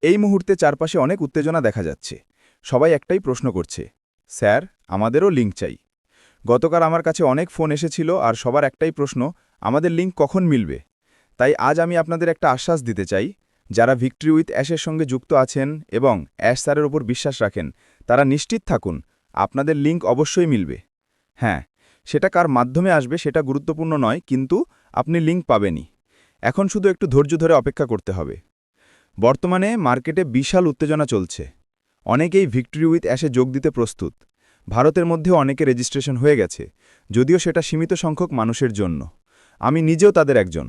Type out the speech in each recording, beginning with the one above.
এই মুহূর্তে চারপাশে অনেক উত্তেজনা দেখা যাচ্ছে। সবাই একটাই প্রশ্ন করছে, স্যার, আমাদেরও লিঙ্ক চাই। গতকাল আমার কাছে অনেক ফোন এসেছিল আর সবার একটাই প্রশ্ন, আমাদের লিঙ্ক কখন মিলবে। তাই আজ আমি আপনাদের একটা আশ্বাস দিতে চাই, যারা ভিক্টরি উইথ অ্যাশের সঙ্গে যুক্ত আছেন এবং অ্যাশ স্যারের ওপর বিশ্বাস রাখেন, তারা নিশ্চিত থাকুন, আপনাদের লিঙ্ক অবশ্যই মিলবে। হ্যাঁ, সেটা কার মাধ্যমে আসবে সেটা গুরুত্বপূর্ণ নয়, কিন্তু আপনি লিঙ্ক পাবেনই। এখন শুধু একটু ধৈর্য ধরে অপেক্ষা করতে হবে। বর্তমানে মার্কেটে বিশাল উত্তেজনা চলছে। অনেকেই ভিক্টরি উইথ অ্যাশে যোগ দিতে প্রস্তুত। ভারতের মধ্যেও অনেকে রেজিস্ট্রেশন হয়ে গেছে, যদিও সেটা সীমিত সংখ্যক মানুষের জন্য। আমি নিজেও তাদের একজন।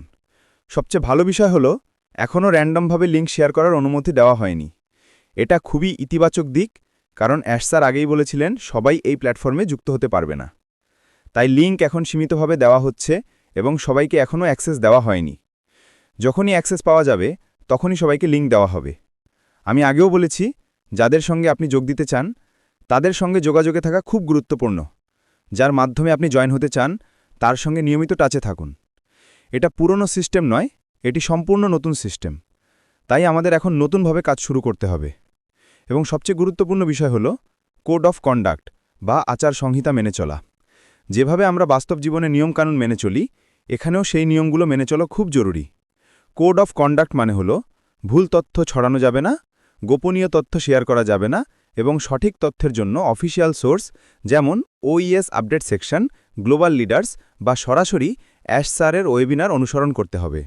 সবচেয়ে ভালো বিষয় হলো, এখনও র্যান্ডমভাবে লিঙ্ক শেয়ার করার অনুমতি দেওয়া হয়নি। এটা খুবই ইতিবাচক দিক, কারণ অ্যাশ স্যার আগেই বলেছিলেন সবাই এই প্ল্যাটফর্মে যুক্ত হতে পারবে না। তাই লিঙ্ক এখন সীমিতভাবে দেওয়া হচ্ছে এবং সবাইকে এখনও অ্যাক্সেস দেওয়া হয়নি। যখনই অ্যাক্সেস পাওয়া যাবে তখনই সবাইকে লিঙ্ক দেওয়া হবে। আমি আগেও বলেছি, যাদের সঙ্গে আপনি যোগ দিতে চান তাদের সঙ্গে যোগাযোগে থাকা খুব গুরুত্বপূর্ণ। যার মাধ্যমে আপনি জয়েন হতে চান তার সঙ্গে নিয়মিত টাচে থাকুন। এটা পুরনো সিস্টেম নয়, এটি সম্পূর্ণ নতুন সিস্টেম। তাই আমাদের এখন নতুনভাবে কাজ শুরু করতে হবে। এবং সবচেয়ে গুরুত্বপূর্ণ বিষয় হল কোড অফ কন্ডাক্ট বা আচার সংহিতা মেনে চলা। যেভাবে আমরা বাস্তব জীবনে নিয়মকানুন মেনে চলি, এখানেও সেই নিয়মগুলো মেনে চলা খুব জরুরি। কোড অফ কন্ডাক্ট মানে হল, ভুল তথ্য ছড়ানো যাবে না, গোপনীয় তথ্য শেয়ার করা যাবে না এবং সঠিক তথ্যের জন্য অফিসিয়াল সোর্স যেমন ওইএস আপডেট সেকশন, গ্লোবাল লিডার্স বা সরাসরি অ্যাশ স্যারের ওয়েবিনার অনুসরণ করতে হবে।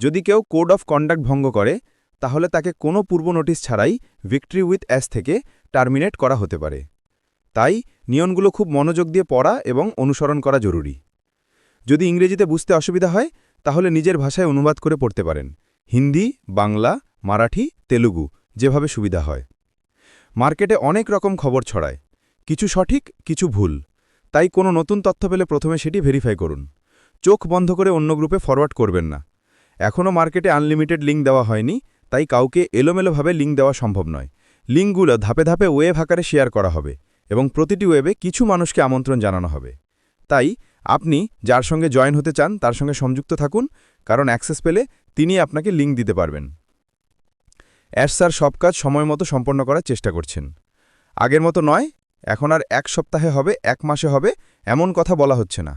যদি কেউ কোড অফ কন্ডাক্ট ভঙ্গ করে, তাহলে তাকে কোনো পূর্ব নোটিশ ছাড়াই ভিক্টরি উইথ অ্যাশ থেকে টার্মিনেট করা হতে পারে। তাই নিয়মগুলো খুব মনোযোগ দিয়ে পড়া এবং অনুসরণ করা জরুরি। যদি ইংরেজিতে বুঝতে অসুবিধা হয়, তাহলে নিজের ভাষায় অনুবাদ করে পড়তে পারেন। হিন্দি, বাংলা, মারাঠি, তেলুগু, যেভাবে সুবিধা হয়। মার্কেটে অনেক রকম খবর ছড়ায়, কিছু সঠিক, কিছু ভুল। তাই কোনো নতুন তথ্য পেলে প্রথমে সেটি ভেরিফাই করুন। চোখ বন্ধ করে অন্য গ্রুপে ফরওয়ার্ড করবেন না। এখনও মার্কেটে আনলিমিটেড লিঙ্ক দেওয়া হয়নি, তাই কাউকে এলোমেলোভাবে লিঙ্ক দেওয়া সম্ভব নয়। লিঙ্কগুলো ধাপে ধাপে ওয়েব আকারে শেয়ার করা হবে এবং প্রতিটি ওয়েবে কিছু মানুষকে আমন্ত্রণ জানানো হবে। তাই আপনি যার সঙ্গে জয়েন হতে চান তার সঙ্গে সংযুক্ত থাকুন, কারণ অ্যাক্সেস পেলে তিনি আপনাকে লিঙ্ক দিতে পারবেন। অ্যাশ স্যার সব কাজ সময়মতো সম্পন্ন করার চেষ্টা করছেন। আগের মতো নয়, এখন আর 1 সপ্তাহে হবে, 1 মাসে হবে এমন কথা বলা হচ্ছে না।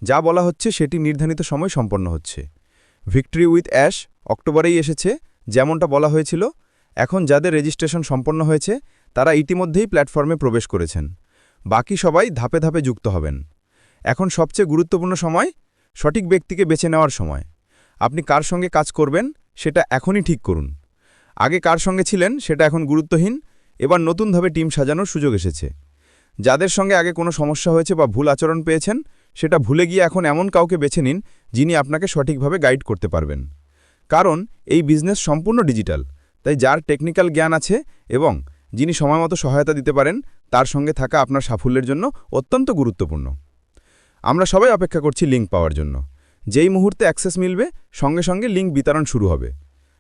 যা বলা হচ্ছে সেটি নির্ধারিত সময় সম্পন্ন হচ্ছে। ভিক্টরি উইথ অ্যাশ অক্টোবরেই এসেছে, যেমনটা বলা হয়েছিল। এখন যাদের রেজিস্ট্রেশন সম্পন্ন হয়েছে তারা ইতিমধ্যেই প্ল্যাটফর্মে প্রবেশ করেছেন। বাকি সবাই ধাপে ধাপে যুক্ত হবেন। এখন সবচেয়ে গুরুত্বপূর্ণ সময়, সঠিক ব্যক্তিকে বেছে নেওয়ার সময়। আপনি কার সঙ্গে কাজ করবেন সেটা এখনই ঠিক করুন। আগে কার সঙ্গে ছিলেন সেটা এখন গুরুত্বহীন, এবার নতুনভাবে টিম সাজানোর সুযোগ এসেছে। যাদের সঙ্গে আগে কোনো সমস্যা হয়েছে বা ভুল আচরণ পেয়েছেন, সেটা ভুলে গিয়ে এখন এমন কাউকে বেছে নিন যিনি আপনাকে সঠিকভাবে গাইড করতে পারবেন। কারণ এই বিজনেস সম্পূর্ণ ডিজিটাল, তাই যার টেকনিক্যাল জ্ঞান আছে এবং যিনি সময়মতো সহায়তা দিতে পারেন, তার সঙ্গে থাকা আপনার সাফল্যের জন্য অত্যন্ত গুরুত্বপূর্ণ। আমরা সবাই অপেক্ষা করছি লিঙ্ক পাওয়ার জন্য। যেই মুহূর্তে অ্যাক্সেস মিলবে সঙ্গে সঙ্গে লিঙ্ক বিতরণ শুরু হবে।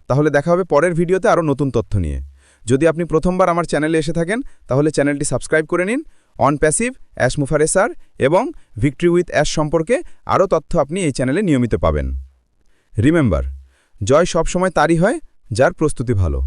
তাহলে দেখা হবে পরের ভিডিওতে আরও নতুন তথ্য নিয়ে। যদি আপনি প্রথমবার আমার চ্যানেলে এসে থাকেন তাহলে চ্যানেলটি সাবস্ক্রাইব করে নিন। অন প্যাসিভ, অ্যাশ মুফারে স্যার এবং ভিক্টরি উইথ অ্যাশ সম্পর্কে আরও তথ্য আপনি এই চ্যানেলে নিয়মিত পাবেন। রিমেম্বার, জয় সবসময় তারই হয় যার প্রস্তুতি ভালো।